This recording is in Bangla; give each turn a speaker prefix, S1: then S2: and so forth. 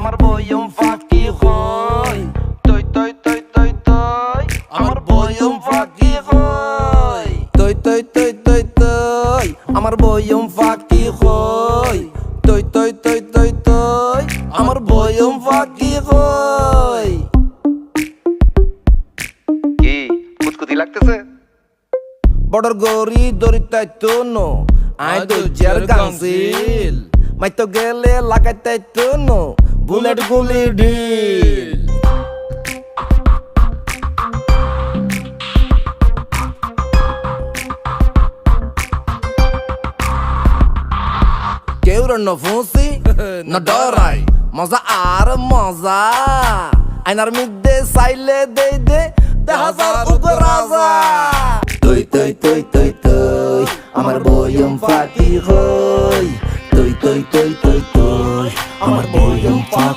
S1: আমার বয়ম ফাঁকি হয় তৈ তৈ তৈ তৈ তৈ আমার বয়ম ফাঁকি হয় তৈ তৈ তৈ তৈ তৈ আমার বয়ম ফাঁকি হয় তৈ তৈ তৈ তৈ তৈ আমার বয়ম ফাঁকি হয় কি কুতকুতি লাগতেছে বড়র গরি দরিতাই তো নো আই তো জার গাংসিল মাইতো গেলে লাগাইতাই তো নো বুলেট গুলি ঢিল কেউ ন ফুসি ন ডরাই মজা আর মজা আইনার মিদ্দে সাইলে দে দে হাজার উগরাজা তৈ তৈ তৈ তৈ তৈ আমার বয়ম ফাঁকি হয় তৈ তৈ তৈ তৈ তৈ আমার বয়ম ফাঁকি